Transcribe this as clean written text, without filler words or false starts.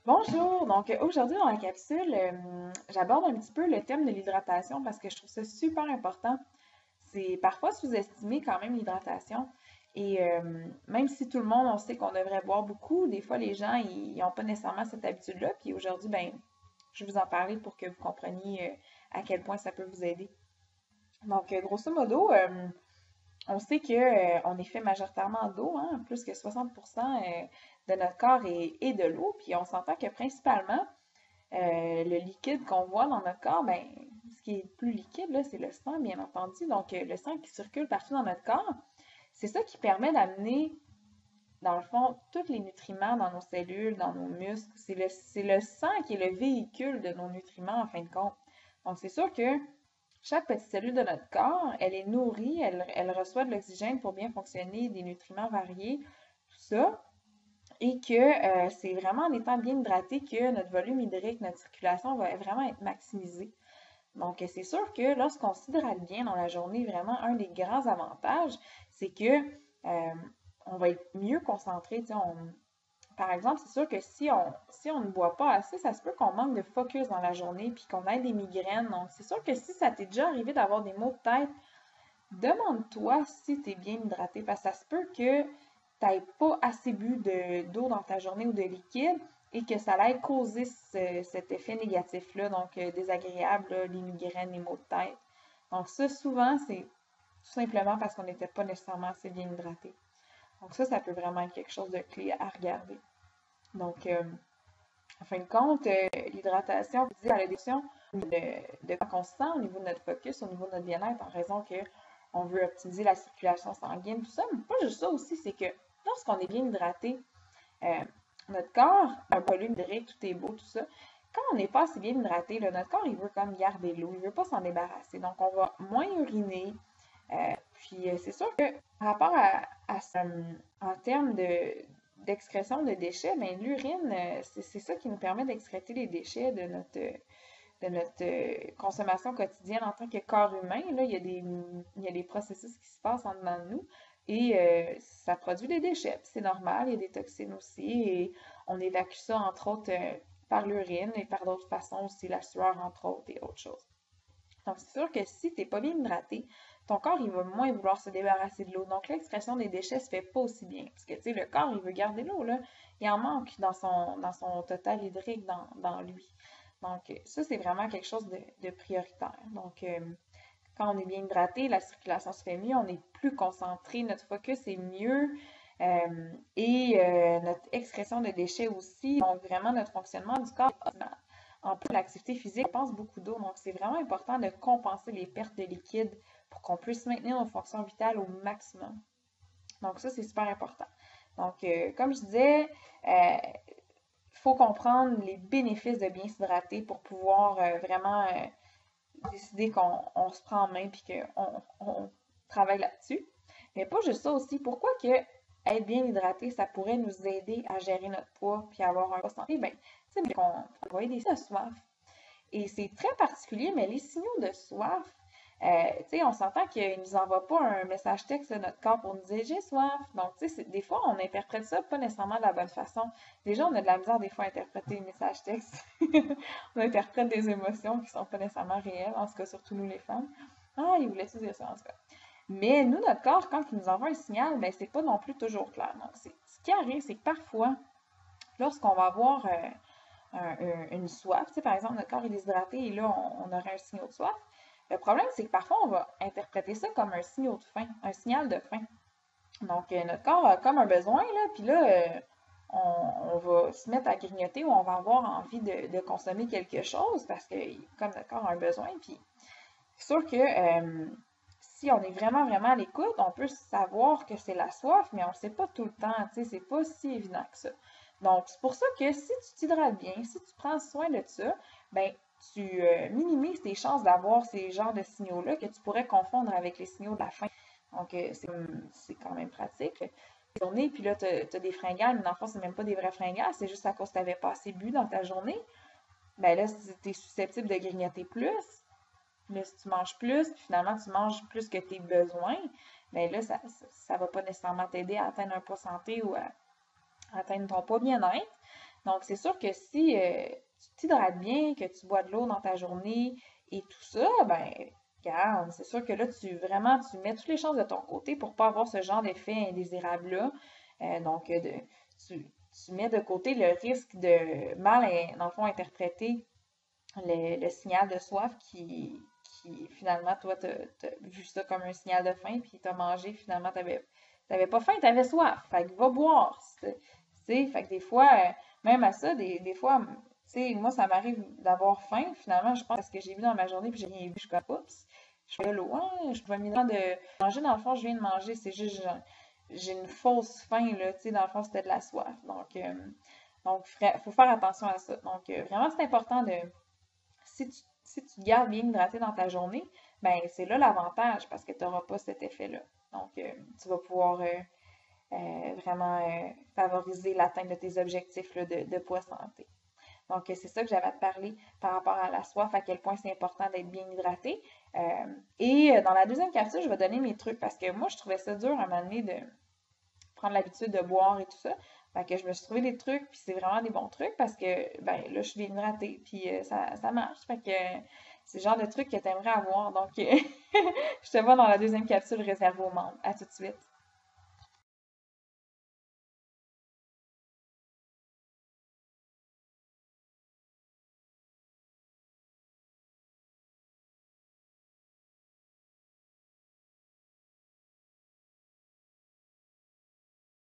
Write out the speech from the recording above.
Bonjour, donc aujourd'hui dans la capsule, j'aborde un petit peu le thème de l'hydratation parce que je trouve ça super important. C'est parfois sous-estimé quand même l'hydratation et même si tout le monde, on sait qu'on devrait boire beaucoup, des fois les gens, ils n'ont pas nécessairement cette habitude-là. Puis aujourd'hui, ben, je vais vous en parler pour que vous compreniez à quel point ça peut vous aider. Donc, grosso modo, on sait que, on est fait majoritairement d'eau, hein, plus que 60% de notre corps est de l'eau, puis on s'entend que principalement, le liquide qu'on voit dans notre corps, ben, ce qui est le plus liquide, là, c'est le sang, bien entendu. Donc, le sang qui circule partout dans notre corps, c'est ça qui permet d'amener, dans le fond, tous les nutriments dans nos cellules, dans nos muscles. C'est le sang qui est le véhicule de nos nutriments, en fin de compte. Donc, c'est sûr que chaque petite cellule de notre corps, elle est nourrie, elle reçoit de l'oxygène pour bien fonctionner, des nutriments variés, tout ça. Et que c'est vraiment en étant bien hydraté que notre volume hydrique, notre circulation va vraiment être maximisée. Donc, c'est sûr que lorsqu'on s'hydrate bien dans la journée, vraiment, un des grands avantages, c'est que on va être mieux concentré. Par exemple, c'est sûr que si on ne boit pas assez, ça se peut qu'on manque de focus dans la journée puis qu'on ait des migraines. Donc, c'est sûr que si ça t'est déjà arrivé d'avoir des maux de tête, demande-toi si tu es bien hydraté, parce que ça se peut que tu n'aies pas assez bu d'eau dans ta journée ou de liquide et que ça ait causé cet effet négatif-là, donc désagréable, là, les migraines, les maux de tête. Donc ça, souvent, c'est tout simplement parce qu'on n'était pas nécessairement assez bien hydraté. Donc ça peut vraiment être quelque chose de clé à regarder. Donc, en fin de compte, l'hydratation, vous à l'addition de quoi on se sent au niveau de notre focus, au niveau de notre bien-être, en raison que on veut optimiser la circulation sanguine, tout ça. Mais pas juste ça aussi, c'est que lorsqu'on est bien hydraté, euh, notre corps a un volume hydrique, tout est beau, tout ça. Quand on n'est pas assez bien hydraté, là, notre corps, il veut comme garder l'eau, il veut pas s'en débarrasser. Donc, on va moins uriner. Puis, c'est sûr que par rapport en termes d'excrétion de déchets, ben, l'urine, c'est ça qui nous permet d'excréter les déchets de notre consommation quotidienne en tant que corps humain. Là, il y a des processus qui se passent en dedans de nous et ça produit des déchets. C'est normal, il y a des toxines aussi et on évacue ça entre autres par l'urine et par d'autres façons aussi, la sueur entre autres et autres choses. Donc, c'est sûr que si tu n'es pas bien hydraté, ton corps, il va moins vouloir se débarrasser de l'eau. Donc, l'expression des déchets se fait pas aussi bien. Parce que, tu sais, le corps, il veut garder l'eau, là. Il en manque dans son total hydrique dans lui. Donc, ça, c'est vraiment quelque chose de prioritaire. Donc, quand on est bien hydraté, la circulation se fait mieux, on est plus concentré, notre focus est mieux. Et notre excrétion de déchets aussi. Donc, vraiment, notre fonctionnement du corps est optimal. En plus, l'activité physique dépense beaucoup d'eau, donc c'est vraiment important de compenser les pertes de liquide pour qu'on puisse maintenir nos fonctions vitales au maximum. Donc ça, c'est super important. Donc, comme je disais, il faut comprendre les bénéfices de bien s'hydrater pour pouvoir vraiment décider qu'on se prend en main et qu'on travaille là-dessus. Mais pas juste ça aussi. Pourquoi que être bien hydraté, ça pourrait nous aider à gérer notre poids puis avoir un poids santé? Ben, tu sais, qu'on va aider ça, soif. Et c'est très particulier, mais les signaux de soif, tu sais, on s'entend qu'il ne nous envoie pas un message texte de notre corps pour nous dire j'ai soif. Donc, tu sais, des fois, on interprète ça pas nécessairement de la bonne façon. Déjà, on a de la misère des fois à interpréter les messages textes. On interprète des émotions qui sont pas nécessairement réelles, en tout cas, surtout nous les femmes. Ah, il voulait-tu dire ça, en tout cas. Mais nous, notre corps, quand il nous envoie un signal, ben, c'est pas non plus toujours clair. Donc, ce qui arrive, c'est que parfois, lorsqu'on va avoir une soif. Tu sais, par exemple, notre corps est déshydraté et là, on aurait un signal de soif. Le problème, c'est que parfois, on va interpréter ça comme un signal de faim, un signal de faim. Donc, notre corps a comme un besoin, là, puis là, on va se mettre à grignoter ou on va avoir envie de consommer quelque chose parce que, comme notre corps a un besoin, puis c'est sûr que si on est vraiment, vraiment à l'écoute, on peut savoir que c'est la soif, mais on ne sait pas tout le temps, tu sais, c'est pas si évident que ça. Donc, c'est pour ça que si tu t'hydrates bien, si tu prends soin de ça, ben tu minimises tes chances d'avoir ces genres de signaux-là que tu pourrais confondre avec les signaux de la faim. Donc, c'est quand même pratique. Journée, puis là, tu as des fringales, mais dans le fond, c'est même pas des vrais fringales, c'est juste à cause que tu n'avais pas assez bu dans ta journée. Ben là, tu es susceptible de grignoter plus. Là, si tu manges plus, puis finalement tu manges plus que tes besoins, bien là, ça va pas nécessairement t'aider à atteindre un poids santé ou à atteindre ton poids bien-être. Donc, c'est sûr que si tu t'hydrates bien, que tu bois de l'eau dans ta journée et tout ça, ben, regarde, c'est sûr que là, tu mets toutes les chances de ton côté pour pas avoir ce genre d'effet indésirable-là. Donc, tu mets de côté le risque de mal, dans le fond, interpréter le signal de soif qui finalement, toi, t'as vu ça comme un signal de faim, puis t'as mangé, finalement, t'avais pas faim, t'avais soif. Fait que va boire. Fait que des fois, même à ça, des fois, tu sais, moi, ça m'arrive d'avoir faim, finalement, je pense parce que j'ai vu dans ma journée, puis j'ai rien vu, je suis comme, oups, je fais l'eau, je vais me dire de manger, dans le fond, je viens de manger, c'est juste, j'ai une fausse faim, là, tu sais, dans le fond, c'était de la soif. Donc, faut faire attention à ça. Donc, vraiment, c'est important si tu te gardes bien hydraté dans ta journée, ben c'est là l'avantage parce que tu n'auras pas cet effet-là. Donc, tu vas pouvoir vraiment favoriser l'atteinte de tes objectifs là, de poids santé. Donc, c'est ça que j'avais à te parler par rapport à la soif, à quel point c'est important d'être bien hydraté. Dans la deuxième capsule, je vais donner mes trucs parce que moi, je trouvais ça dur à un moment donné de prendre l'habitude de boire et tout ça. Fait que je me suis trouvé des trucs, puis c'est vraiment des bons trucs parce que, ben là, je suis bien hydratée, puis ça marche. Fait que c'est le genre de trucs que tu aimerais avoir. Donc, je te vois dans la deuxième capsule réservée aux membres. À tout de suite.